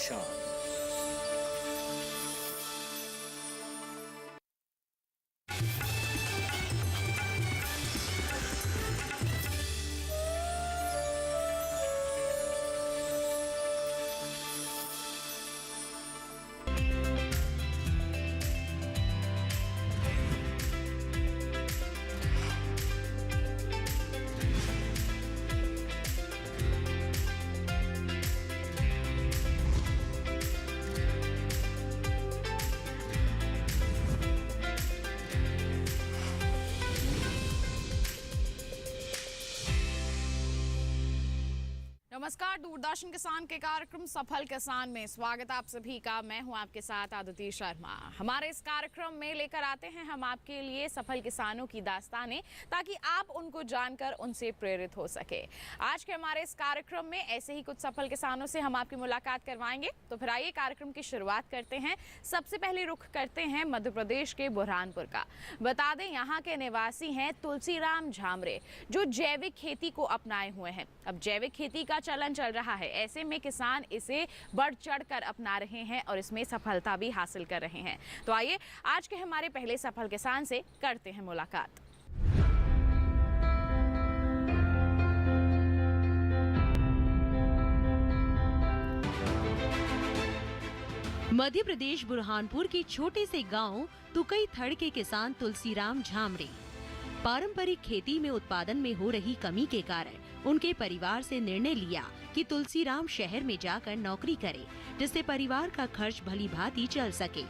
शान। नमस्कार, दूरदर्शन किसान के कार्यक्रम सफल किसान में स्वागत आप सभी का। मैं हूं आपके साथ आदिति शर्मा। हमारे इस कार्यक्रम में लेकर आते हैं हम आपके लिए सफल किसानों की दास्तानें, ताकि आप उनको जानकर उनसे प्रेरित हो सके। आज के हमारे इस कार्यक्रम में ऐसे ही कुछ सफल किसानों से हम आपकी मुलाकात करवाएंगे। तो फिर आइए कार्यक्रम की शुरुआत करते हैं। सबसे पहले रुख करते हैं मध्य प्रदेश के बुरहानपुर का। बता दें, यहाँ के निवासी हैं तुलसीराम झामरे, जो जैविक खेती को अपनाए हुए हैं। अब जैविक खेती का चलन चल रहा है, ऐसे में किसान इसे बढ़ चढ़कर अपना रहे हैं और इसमें सफलता भी हासिल कर रहे हैं। तो आइए आज के हमारे पहले सफल किसान से करते हैं मुलाकात। मध्य प्रदेश बुरहानपुर के छोटे से गांव तुकई थड़ के किसान तुलसीराम झामरे पारंपरिक खेती में उत्पादन में हो रही कमी के कारण उनके परिवार से निर्णय लिया कि तुलसीराम शहर में जाकर नौकरी करे, जिससे परिवार का खर्च भली भांति चल सके।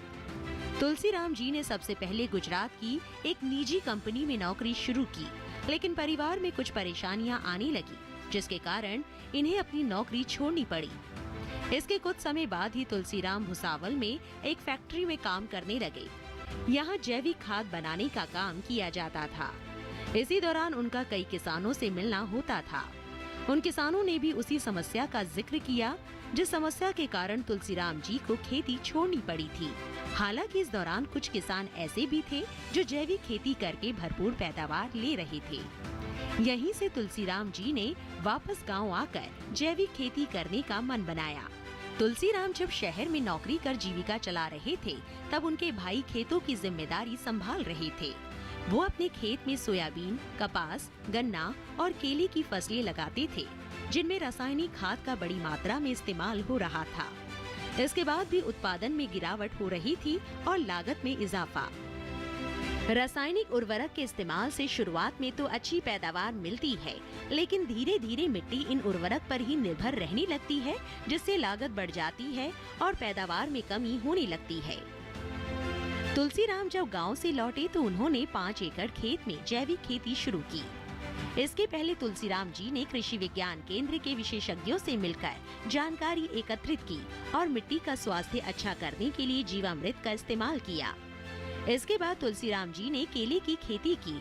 तुलसीराम जी ने सबसे पहले गुजरात की एक निजी कंपनी में नौकरी शुरू की, लेकिन परिवार में कुछ परेशानियां आने लगी, जिसके कारण इन्हें अपनी नौकरी छोड़नी पड़ी। इसके कुछ समय बाद ही तुलसीराम भुसावल में एक फैक्ट्री में काम करने लगे। यहाँ जैविक खाद बनाने का काम किया जाता था। इसी दौरान उनका कई किसानों से मिलना होता था। उन किसानों ने भी उसी समस्या का जिक्र किया, जिस समस्या के कारण तुलसीराम जी को खेती छोड़नी पड़ी थी। हालांकि इस दौरान कुछ किसान ऐसे भी थे जो जैविक खेती करके भरपूर पैदावार ले रहे थे। यहीं से तुलसीराम जी ने वापस गाँव आकर जैविक खेती करने का मन बनाया। तुलसीराम जब शहर में नौकरी कर जीविका चला रहे थे, तब उनके भाई खेतों की जिम्मेदारी संभाल रहे थे। वो अपने खेत में सोयाबीन, कपास, गन्ना और केले की फसलें लगाते थे, जिनमें रासायनिक खाद का बड़ी मात्रा में इस्तेमाल हो रहा था। इसके बाद भी उत्पादन में गिरावट हो रही थी और लागत में इजाफा। रासायनिक उर्वरक के इस्तेमाल से शुरुआत में तो अच्छी पैदावार मिलती है, लेकिन धीरे धीरे मिट्टी इन उर्वरक पर ही निर्भर रहने लगती है, जिससे लागत बढ़ जाती है और पैदावार में कमी होने लगती है। तुलसीराम जब गांव से लौटे तो उन्होंने 5 एकड़ खेत में जैविक खेती शुरू की। इसके पहले तुलसीराम जी ने कृषि विज्ञान केंद्र के विशेषज्ञों से मिलकर जानकारी एकत्रित की और मिट्टी का स्वास्थ्य अच्छा करने के लिए जीवामृत का इस्तेमाल किया। इसके बाद तुलसीराम जी ने केले की खेती की।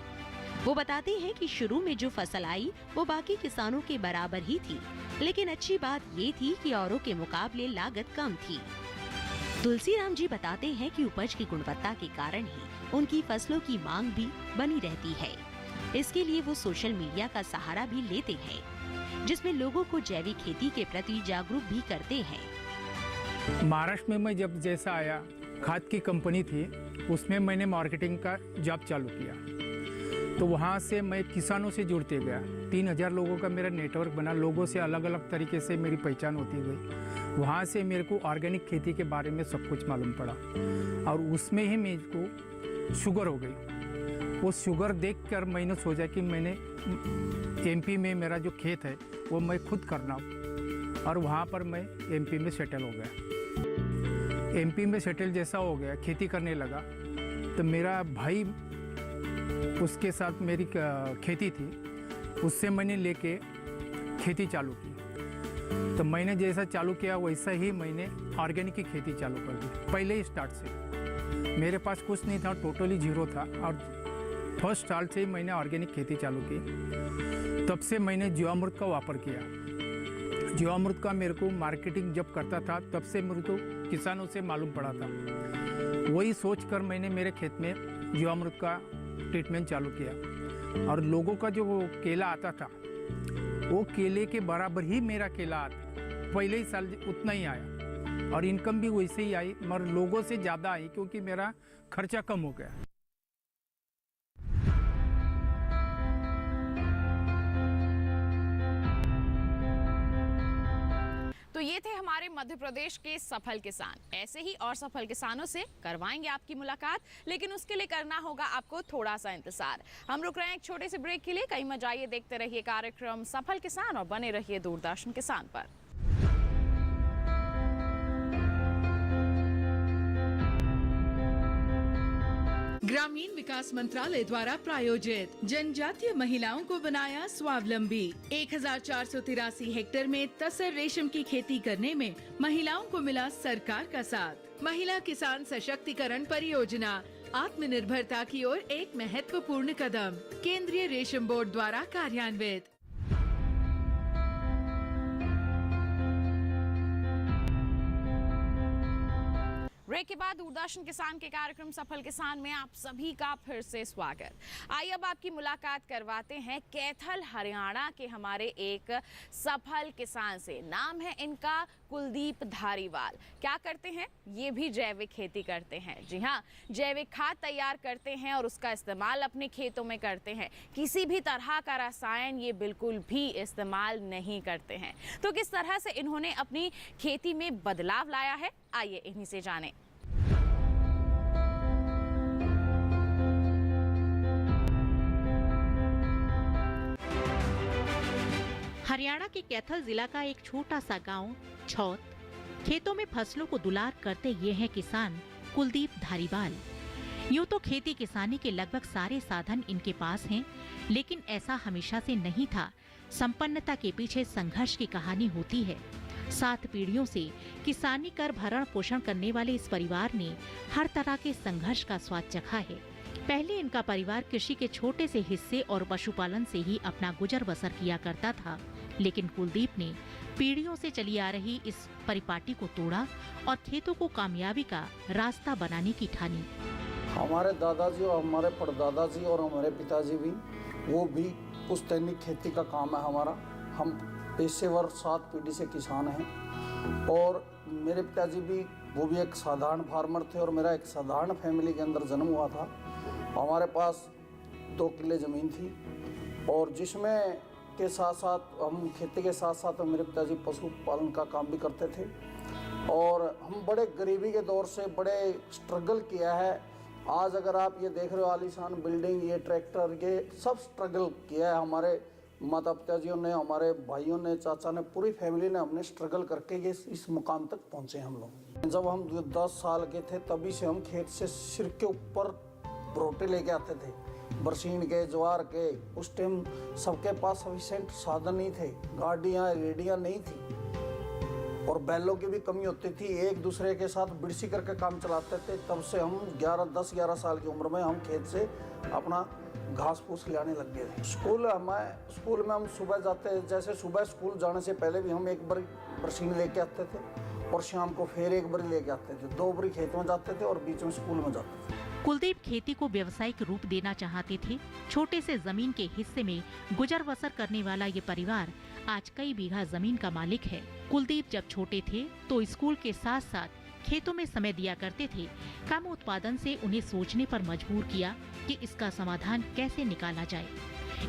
वो बताते हैं कि शुरू में जो फसल आई वो बाकी किसानों के बराबर ही थी, लेकिन अच्छी बात ये थी कि औरों के मुकाबले लागत कम थी। तुलसीराम जी बताते हैं कि उपज की गुणवत्ता के कारण ही उनकी फसलों की मांग भी बनी रहती है। इसके लिए वो सोशल मीडिया का सहारा भी लेते हैं, जिसमें लोगों को जैविक खेती के प्रति जागरूक भी करते हैं। महाराष्ट्र में मैं जब जैसा आया, खाद की कंपनी थी, उसमें मैंने मार्केटिंग का जॉब चालू किया। तो वहाँ से मैं किसानों से जुड़ते गया। 3000 लोगों का मेरा नेटवर्क बना। लोगों से अलग अलग तरीके से मेरी पहचान होती गई। वहाँ से मेरे को ऑर्गेनिक खेती के बारे में सब कुछ मालूम पड़ा और उसमें ही मेरे को शुगर हो गई। वो शुगर देखकर मैंने सोचा कि मैंने एमपी में मेरा जो खेत है वो मैं खुद करना, और वहाँ पर मैं एमपी में सेटल हो गया। एमपी में सेटल जैसा हो गया, खेती करने लगा, तो मेरा भाई, उसके साथ मेरी खेती थी, उससे मैंने लेके खेती चालू की। तो मैंने जैसा चालू किया वैसा ही मैंने ऑर्गेनिक की खेती चालू कर दी। पहले ही स्टार्ट से मेरे पास कुछ नहीं था, टोटली जीरो था, और फर्स्ट साल से ही मैंने ऑर्गेनिक खेती चालू की। तब से मैंने जीवामृत का वापर किया। जीवामृत का मेरे को मार्केटिंग जब करता था तब से मेरे को किसानों से मालूम पड़ा था। वही सोचकर मैंने मेरे खेत में जीवामृत का ट्रीटमेंट चालू किया, और लोगों का जो केला आता था वो केले के बराबर ही मेरा केला आता। पहले ही साल उतना ही आया, और इनकम भी वैसे ही आई, मगर लोगों से ज़्यादा आई क्योंकि मेरा खर्चा कम हो गया। तो ये थे हमारे मध्य प्रदेश के सफल किसान। ऐसे ही और सफल किसानों से करवाएंगे आपकी मुलाकात, लेकिन उसके लिए करना होगा आपको थोड़ा सा इंतजार। हम रुक रहे हैं एक छोटे से ब्रेक के लिए। कहीं मत जाइए, देखते रहिए कार्यक्रम सफल किसान और बने रहिए दूरदर्शन किसान पर। ग्रामीण विकास मंत्रालय द्वारा प्रायोजित जनजातीय महिलाओं को बनाया स्वावलंबी। 1483 हेक्टेयर में तसर रेशम की खेती करने में महिलाओं को मिला सरकार का साथ। महिला किसान सशक्तिकरण परियोजना आत्मनिर्भरता की ओर एक महत्वपूर्ण कदम, केंद्रीय रेशम बोर्ड द्वारा कार्यान्वित। ब्रेक के बाद दूरदर्शन किसान के कार्यक्रम सफल किसान में आप सभी का फिर से स्वागत। आइए अब आपकी मुलाकात करवाते हैं कैथल हरियाणा के हमारे एक सफल किसान से। नाम है इनका कुलदीप धारीवाल। क्या करते हैं? ये भी जैविक खेती करते हैं। जी हाँ, जैविक खाद तैयार करते हैं और उसका इस्तेमाल अपने खेतों में करते हैं। किसी भी तरह का रसायन ये बिल्कुल भी इस्तेमाल नहीं करते हैं। तो किस तरह से इन्होंने अपनी खेती में बदलाव लाया है, आइए इन्हीं से जानें। हरियाणा के कैथल जिला का एक छोटा सा गांव छौत, खेतों में फसलों को दुलार करते ये हैं किसान कुलदीप धारीवाल। यूं तो खेती किसानी के लगभग सारे साधन इनके पास हैं, लेकिन ऐसा हमेशा से नहीं था। संपन्नता के पीछे संघर्ष की कहानी होती है। 7 पीढ़ियों से किसानी कर भरण पोषण करने वाले इस परिवार ने हर तरह के संघर्ष का स्वाद चखा है। पहले इनका परिवार कृषि के छोटे से हिस्से और पशुपालन से ही अपना गुजर बसर किया करता था, लेकिन कुलदीप ने पीढ़ियों से चली आ रही इस परिपाटी को तोड़ा और खेतों को कामयाबी का रास्ता बनाने की ठानी। हमारे दादाजी और हमारे परदादाजी और हमारे पिताजी भी, वो भी पुश्तैनी खेती का काम है हमारा। हम पेशेवर 7 पीढ़ी से किसान हैं और मेरे पिताजी भी, वो भी एक साधारण फार्मर थे और मेरा एक साधारण फैमिली के अंदर जन्म हुआ था। हमारे पास 2 किले ज़मीन थी और जिसमें के साथ साथ हम खेती के साथ साथ मेरे पिताजी पशुपालन का काम भी करते थे और हम बड़े गरीबी के दौर से बड़े स्ट्रगल किया है। आज अगर आप ये देख रहे हो आलीशान बिल्डिंग, ये ट्रैक्टर, ये सब स्ट्रगल किया है हमारे माता पिताजियों ने, हमारे भाइयों ने, चाचा ने, पूरी फैमिली ने, हमने स्ट्रगल करके ये इस मुकाम तक पहुँचे हम लोग। जब हम 10 साल के थे तभी से हम खेत से सिर के ऊपर रोटे लेके आते थे, बरसीन के, ज्वार के। उस टाइम सबके पास सफिशिएंट साधन नहीं थे, गाड़ियाँ रेडियाँ नहीं थी और बैलों की भी कमी होती थी। एक दूसरे के साथ बिड़सी करके काम चलाते थे। तब से हम 10-11 साल की उम्र में हम खेत से अपना घास फूस ले आने लग गए। स्कूल में हम सुबह जाते, जैसे सुबह स्कूल जाने से पहले भी हम एक बार बरसीन लेके आते थे और शाम को फिर एक बार लेके आते थे। 2 बार खेत में जाते थे और बीच में स्कूल में जाते थे। कुलदीप खेती को व्यावसायिक रूप देना चाहते थे। छोटे से जमीन के हिस्से में गुजर बसर करने वाला ये परिवार आज कई बीघा जमीन का मालिक है। कुलदीप जब छोटे थे तो स्कूल के साथ साथ खेतों में समय दिया करते थे। कम उत्पादन से उन्हें सोचने पर मजबूर किया कि इसका समाधान कैसे निकाला जाए।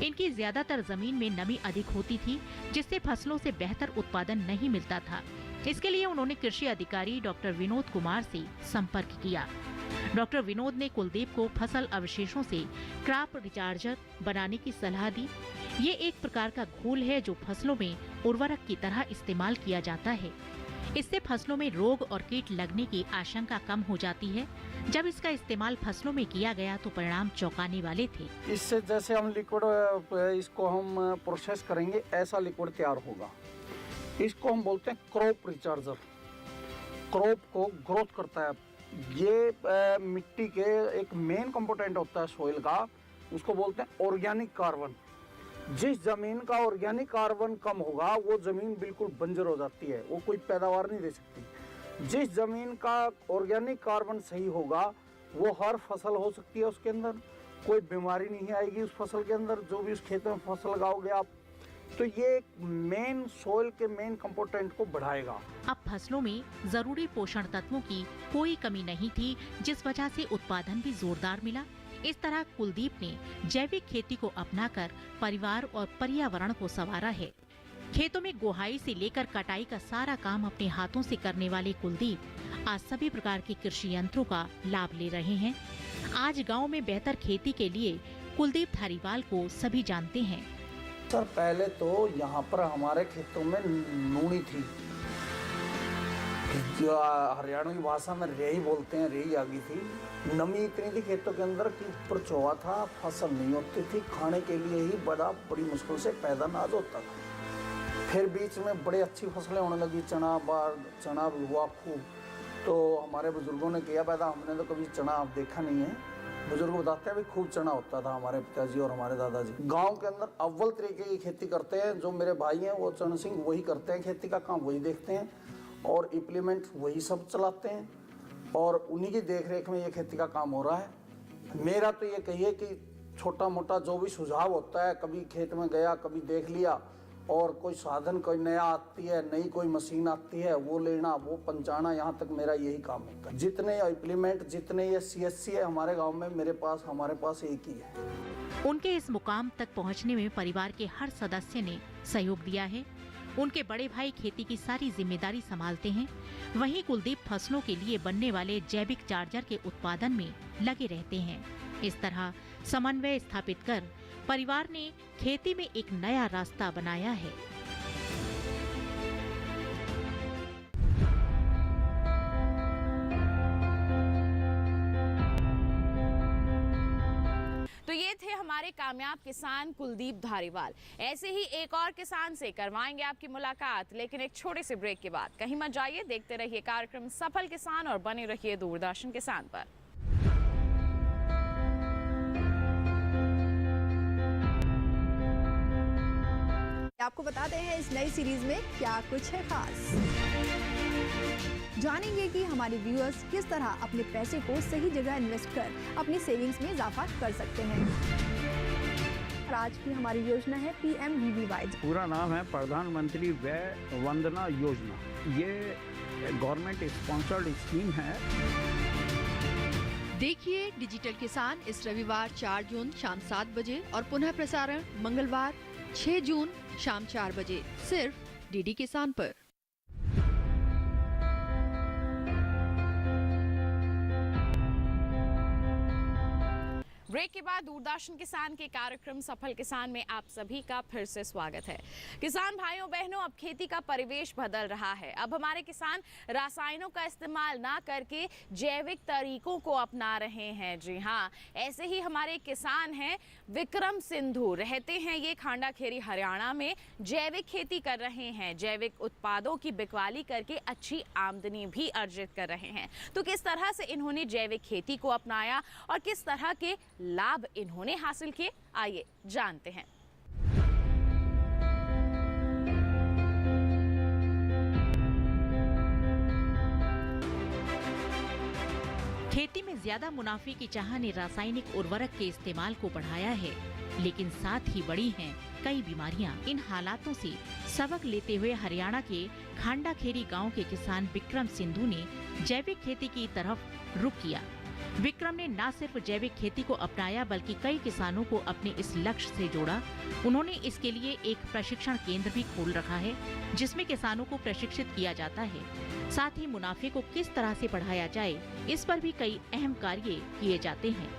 इनकी ज्यादातर जमीन में नमी अधिक होती थी, जिससे फसलों से बेहतर उत्पादन नहीं मिलता था। इसके लिए उन्होंने कृषि अधिकारी डॉक्टर विनोद कुमार से संपर्क किया। डॉक्टर विनोद ने कुलदीप को फसल अवशेषों से क्रॉप रिचार्जर बनाने की सलाह दी। ये एक प्रकार का घोल है जो फसलों में उर्वरक की तरह इस्तेमाल किया जाता है। इससे फसलों में रोग और कीट लगने की आशंका कम हो जाती है। जब इसका इस्तेमाल फसलों में किया गया तो परिणाम चौंकाने वाले थे। इससे जैसे हम लिक्विड इसको हम प्रोसेस करेंगे, ऐसा लिक्विड तैयार होगा। इसको हम बोलते हैं क्रॉप रिचार्जर। क्रॉप को ग्रोथ करता है। ये मिट्टी के एक मेन कंपोनेंट होता है सॉइल का, उसको बोलते हैं ऑर्गेनिक कार्बन। जिस जमीन का ऑर्गेनिक कार्बन कम होगा वो जमीन बिल्कुल बंजर हो जाती है, वो कोई पैदावार नहीं दे सकती। जिस जमीन का ऑर्गेनिक कार्बन सही होगा वो हर फसल हो सकती है, उसके अंदर कोई बीमारी नहीं आएगी उस फसल के अंदर। जो भी उस खेत में फसल लगाओगे आप, तो ये मेन सोइल के मेन कंपोनेंट को बढ़ाएगा। अब फसलों में जरूरी पोषण तत्वों की कोई कमी नहीं थी, जिस वजह से उत्पादन भी जोरदार मिला। इस तरह कुलदीप ने जैविक खेती को अपनाकर परिवार और पर्यावरण को संवारा है। खेतों में गुहाई से लेकर कटाई का सारा काम अपने हाथों से करने वाले कुलदीप आज सभी प्रकार के कृषि यंत्रों का लाभ ले रहे हैं। आज गांव में बेहतर खेती के लिए कुलदीप धारीवाल को सभी जानते हैं। सर पहले तो यहाँ पर हमारे खेतों में नूनी थी, जो हरियाणवी भाषा में रेही बोलते हैं, रेही आ गई थी। नमी इतनी थी खेतों के अंदर कि ऊपर चौवा था, फसल नहीं होती थी, खाने के लिए ही बड़ी मुश्किल से पैदा अनाज होता था। फिर बीच में बड़ी अच्छी फसलें होने लगी, चना हुआ खूब। तो हमारे बुजुर्गों ने किया पैदा, हमने तो कभी चना देखा नहीं है। बुजुर्ग बताते हैं भी खूब चना होता था हमारे पिताजी और हमारे दादाजी। गांव के अंदर अव्वल तरीके की खेती करते हैं। जो मेरे भाई हैं वो चरण सिंह वही करते हैं, खेती का काम वही देखते हैं और इम्प्लीमेंट वही सब चलाते हैं और उन्हीं की देख रेख में ये खेती का काम हो रहा है। मेरा तो ये कहिए कि छोटा मोटा जो भी सुझाव होता है, कभी खेत में गया, कभी देख लिया, और कोई साधन कोई नया आती है, नई कोई मशीन आती है, वो लेना, वो पहुंचाना, यहाँ तक मेरा यही काम होता है। जितने इम्प्लीमेंट, जितने ये CSC है हमारे गांव में, हमारे पास एक ही है। उनके इस मुकाम तक पहुंचने में परिवार के हर सदस्य ने सहयोग दिया है। उनके बड़े भाई खेती की सारी जिम्मेदारी संभालते हैं, वहीं कुलदीप फसलों के लिए बनने वाले जैविक चार्जर के उत्पादन में लगे रहते हैं। इस तरह समन्वय स्थापित कर परिवार ने खेती में एक नया रास्ता बनाया है। तो ये थे हमारे कामयाब किसान कुलदीप धारीवाल। ऐसे ही एक और किसान से करवाएंगे आपकी मुलाकात, लेकिन एक छोटे से ब्रेक के बाद। कहीं मत जाइए, देखते रहिए कार्यक्रम सफल किसान और बने रहिए दूरदर्शन किसान पर। आपको बताते हैं इस नई सीरीज में क्या कुछ है खास। जानेंगे कि हमारे व्यूअर्स किस तरह अपने पैसे को सही जगह इन्वेस्ट कर अपनी सेविंग्स में इजाफा कर सकते हैं। और आज की हमारी योजना है PMVVY। पूरा नाम है प्रधानमंत्री व्यय वंदना योजना। ये गवर्नमेंट स्पॉन्सर्ड स्कीम है। देखिए डिजिटल किसान इस रविवार 4 जून शाम 7 बजे और पुनः प्रसारण मंगलवार 6 जून शाम 4 बजे सिर्फ DD किसान पर। ब्रेक के बाद दूरदर्शन किसान के कार्यक्रम सफल किसान में आप सभी का फिर से स्वागत है। किसान भाइयों बहनों, अब खेती का परिवेश बदल रहा है। अब हमारे किसान रासायनों का इस्तेमाल ना करके जैविक तरीकों को अपना रहे हैं। जी हाँ, ऐसे ही हमारे किसान हैं विक्रम सिंधु, रहते हैं ये खांडा खेरी हरियाणा में, जैविक खेती कर रहे हैं, जैविक उत्पादों की बिकवाली करके अच्छी आमदनी भी अर्जित कर रहे हैं। तो किस तरह से इन्होंने जैविक खेती को अपनाया और किस तरह के लाभ इन्होंने हासिल किए, आइए जानते हैं। खेती में ज्यादा मुनाफे की चाह ने रासायनिक उर्वरक के इस्तेमाल को बढ़ाया है, लेकिन साथ ही बढ़ी हैं कई बीमारियां। इन हालातों से सबक लेते हुए हरियाणा के खांडा खेरी गांव के किसान विक्रम सिंधु ने जैविक खेती की तरफ रुख किया। विक्रम ने न सिर्फ जैविक खेती को अपनाया बल्कि कई किसानों को अपने इस लक्ष्य से जोड़ा। उन्होंने इसके लिए एक प्रशिक्षण केंद्र भी खोल रखा है, जिसमें किसानों को प्रशिक्षित किया जाता है। साथ ही मुनाफे को किस तरह से बढ़ाया जाए, इस पर भी कई अहम कार्य किए जाते हैं।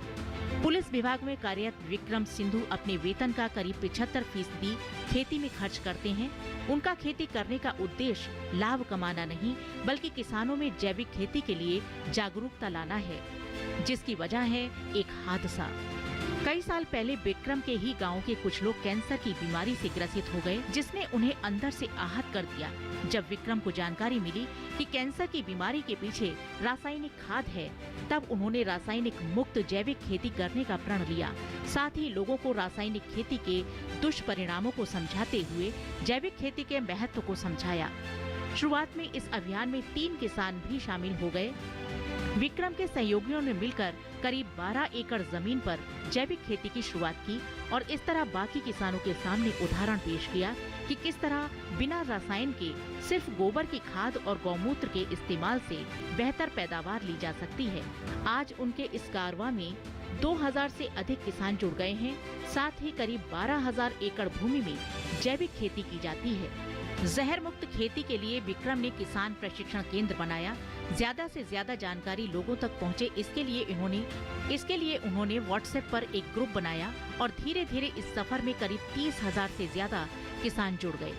पुलिस विभाग में कार्यरत विक्रम सिंधु अपने वेतन का करीब 75% खेती में खर्च करते हैं। उनका खेती करने का उद्देश्य लाभ कमाना नहीं, बल्कि किसानों में जैविक खेती के लिए जागरूकता लाना है, जिसकी वजह है एक हादसा। कई साल पहले विक्रम के ही गांव के कुछ लोग कैंसर की बीमारी से ग्रसित हो गए, जिसने उन्हें अंदर से आहत कर दिया। जब विक्रम को जानकारी मिली कि कैंसर की बीमारी के पीछे रासायनिक खाद है, तब उन्होंने रासायनिक मुक्त जैविक खेती करने का प्रण लिया। साथ ही लोगों को रासायनिक खेती के दुष्परिणामों को समझाते हुए जैविक खेती के महत्व को समझाया। शुरुआत में इस अभियान में 3 किसान भी शामिल हो गए। विक्रम के सहयोगियों ने मिलकर करीब 12 एकड़ जमीन पर जैविक खेती की शुरुआत की और इस तरह बाकी किसानों के सामने उदाहरण पेश किया कि किस तरह बिना रसायन के सिर्फ गोबर की खाद और गौमूत्र के इस्तेमाल से बेहतर पैदावार ली जा सकती है। आज उनके इस कारवां में 2000 से अधिक किसान जुड़ गए हैं। साथ ही करीब 12,000 एकड़ भूमि में जैविक खेती की जाती है। जहर मुक्त खेती के लिए विक्रम ने किसान प्रशिक्षण केंद्र बनाया। ज्यादा से ज्यादा जानकारी लोगों तक पहुंचे, इसके लिए उन्होंने व्हाट्सएप पर एक ग्रुप बनाया और धीरे धीरे इस सफर में करीब 30,000 से ज्यादा किसान जुड़ गए,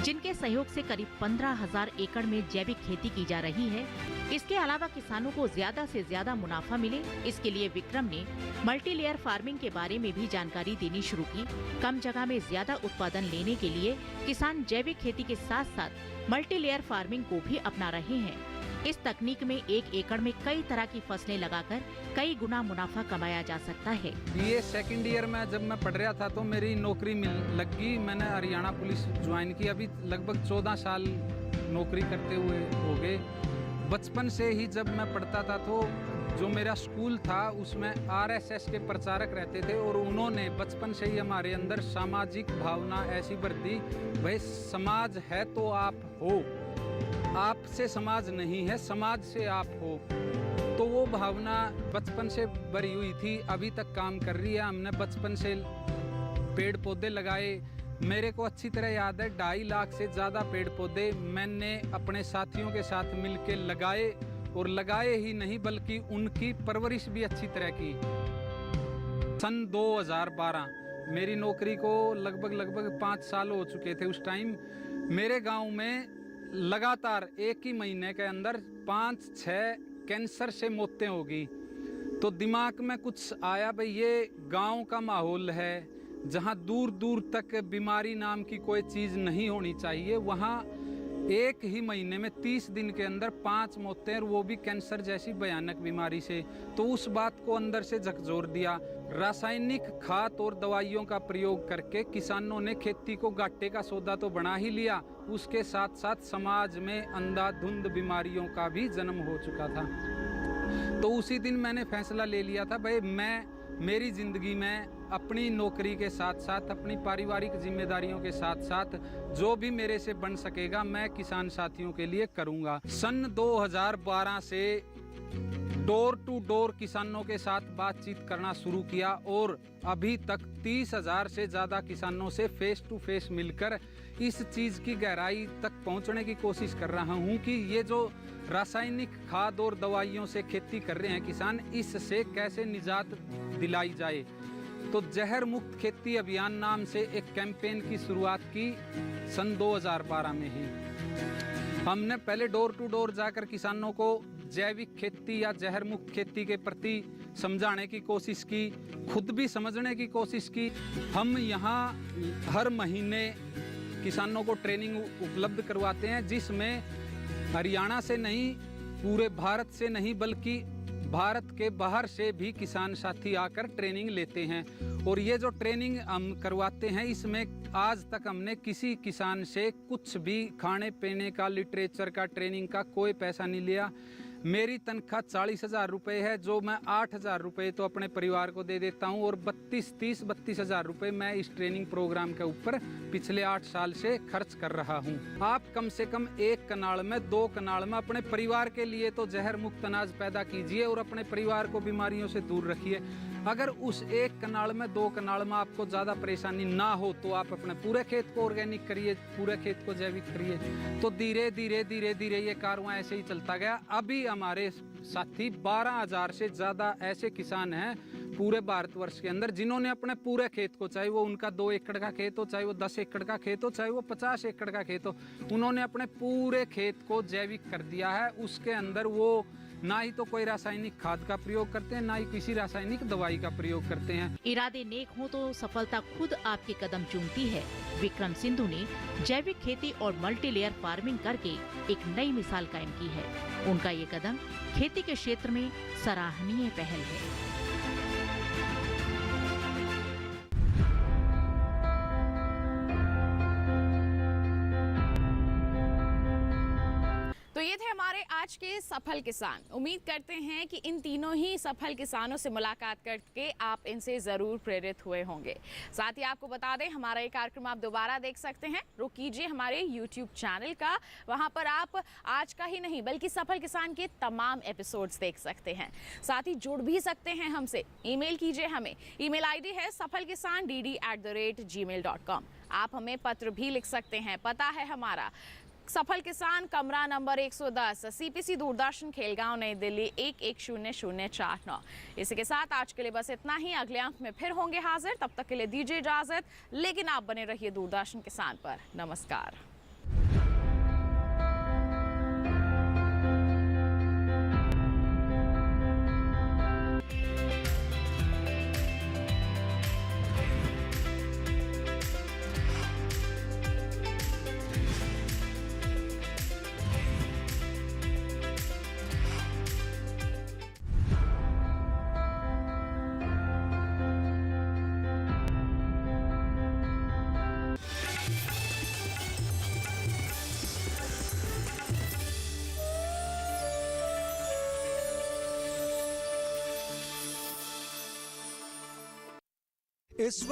जिनके सहयोग से करीब 15,000 एकड़ में जैविक खेती की जा रही है। इसके अलावा किसानों को ज्यादा से ज्यादा मुनाफा मिले, इसके लिए विक्रम ने मल्टी लेयर फार्मिंग के बारे में भी जानकारी देनी शुरू की। कम जगह में ज्यादा उत्पादन लेने के लिए किसान जैविक खेती के साथ साथ मल्टी लेयर फार्मिंग को भी अपना रहे हैं। इस तकनीक में 1 एकड़ में कई तरह की फसलें लगाकर कई गुना मुनाफा कमाया जा सकता है। ये सेकंड ईयर में जब मैं पढ़ रहा था तो मेरी नौकरी लग गई। मैंने हरियाणा पुलिस ज्वाइन की। अभी लगभग 14 साल नौकरी करते हुए हो गए। बचपन से ही जब मैं पढ़ता था तो जो मेरा स्कूल था उसमें RSS के प्रचारक रहते थे और उन्होंने बचपन से ही हमारे अंदर सामाजिक भावना ऐसी भर दी, भाई समाज है तो आप हो, आपसे समाज नहीं है, समाज से आप हो। तो वो भावना बचपन से भरी हुई थी, अभी तक काम कर रही है। हमने बचपन से पेड़ पौधे लगाए। मेरे को अच्छी तरह याद है 2.5 लाख से ज़्यादा पेड़ पौधे मैंने अपने साथियों के साथ मिलके लगाए, और लगाए ही नहीं बल्कि उनकी परवरिश भी अच्छी तरह की। सन 2012 मेरी नौकरी को लगभग 5 साल हो चुके थे। उस टाइम मेरे गांव में लगातार एक ही महीने के अंदर 5-6 कैंसर से मौतें होगी। तो दिमाग में कुछ आया, भाई ये गांव का माहौल है जहां दूर दूर तक बीमारी नाम की कोई चीज़ नहीं होनी चाहिए, वहां एक ही महीने में 30 दिन के अंदर 5 मौतें, और वो भी कैंसर जैसी भयानक बीमारी से। तो उस बात को अंदर से झकझोर दिया। रासायनिक खाद और दवाइयों का प्रयोग करके किसानों ने खेती को घाटे का सौदा तो बना ही लिया, उसके साथ साथ समाज में अंधाधुंध बीमारियों का भी जन्म हो चुका था। तो उसी दिन मैंने फैसला ले लिया था, भाई मेरी ज़िंदगी में अपनी नौकरी के साथ साथ अपनी पारिवारिक जिम्मेदारियों के साथ साथ जो भी मेरे से बन सकेगा मैं किसान साथियों के लिए करूंगा। सन 2012 से डोर टू डोर किसानों के साथ बातचीत करना शुरू किया और अभी तक 30,000 से ज़्यादा किसानों से फेस टू फेस मिलकर इस चीज़ की गहराई तक पहुंचने की कोशिश कर रहा हूं कि ये जो रासायनिक खाद और दवाइयों से खेती कर रहे हैं किसान, इससे कैसे निजात दिलाई जाए। तो जहर मुक्त खेती अभियान नाम से एक कैंपेन की शुरुआत की सन 2012 में ही। हमने पहले डोर टू डोर जाकर किसानों को जैविक खेती या जहर मुक्त खेती के प्रति समझाने की कोशिश की, खुद भी समझने की कोशिश की। हम यहाँ हर महीने किसानों को ट्रेनिंग उपलब्ध करवाते हैं, जिसमें हरियाणा से नहीं, पूरे भारत से नहीं, बल्कि भारत के बाहर से भी किसान साथी आकर ट्रेनिंग लेते हैं। और ये जो ट्रेनिंग हम करवाते हैं इसमें आज तक हमने किसी किसान से कुछ भी खाने पीने का, लिटरेचर का, ट्रेनिंग का कोई पैसा नहीं लिया। मेरी तनख्वाह 40,000 रुपये है, जो मैं 8,000 रुपये तो अपने परिवार को दे देता हूँ और 32,000 रुपये मैं इस ट्रेनिंग प्रोग्राम के ऊपर पिछले 8 साल से खर्च कर रहा हूँ। आप कम से कम 1 कनाल में, 2 कनाल में अपने परिवार के लिए तो जहर मुक्त अनाज पैदा कीजिए और अपने परिवार को बीमारियों से दूर रखिए। अगर उस 1 कनाल में, 2 कनाल में आपको ज़्यादा परेशानी ना हो तो आप अपने पूरे खेत को ऑर्गेनिक करिए, पूरे खेत को जैविक करिए। तो धीरे धीरे ये कारवां ऐसे ही चलता गया। अभी हमारे साथी 12,000 से ज़्यादा ऐसे किसान हैं पूरे भारतवर्ष के अंदर जिन्होंने अपने पूरे खेत को, चाहे वो उनका 2 एकड़ का खेत हो, चाहे वो 10 एकड़ का खेत हो, चाहे वो 50 एकड़ का खेत हो, उन्होंने अपने पूरे खेत को जैविक कर दिया है। उसके अंदर वो ना ही तो कोई रासायनिक खाद का प्रयोग करते हैं, ना ही किसी रासायनिक दवाई का प्रयोग करते हैं। इरादे नेक हो तो सफलता खुद आपके कदम चूमती है। विक्रम सिंधु ने जैविक खेती और मल्टी लेयर फार्मिंग करके एक नई मिसाल कायम की है। उनका ये कदम खेती के क्षेत्र में सराहनीय पहल है। तो ये थे हमारे आज आज के सफल किसान। उम्मीद करते हैं कि इन तीनों ही सफल किसानों से मुलाकात करके आप इनसे ज़रूर प्रेरित हुए होंगे। साथ ही आपको बता दें, हमारा ये कार्यक्रम आप दोबारा देख सकते हैं। रुक कीजिए हमारे YouTube चैनल का, वहाँ पर आप आज का ही नहीं बल्कि सफल किसान के तमाम एपिसोड्स देख सकते हैं। साथ ही जुड़ भी सकते हैं हमसे। ईमेल कीजिए हमें। ईमेल आईडी है safalkisan@gmail.com। आप हमें पत्र भी लिख सकते हैं। पता है हमारा सफल किसान, कमरा नंबर 110, CPC दूरदर्शन, खेलगांव, नई दिल्ली 110049। इसी के साथ आज के लिए बस इतना ही। अगले अंक में फिर होंगे हाजिर। तब तक के लिए दीजिए इजाजत, लेकिन आप बने रहिए दूरदर्शन किसान पर। नमस्कार। इस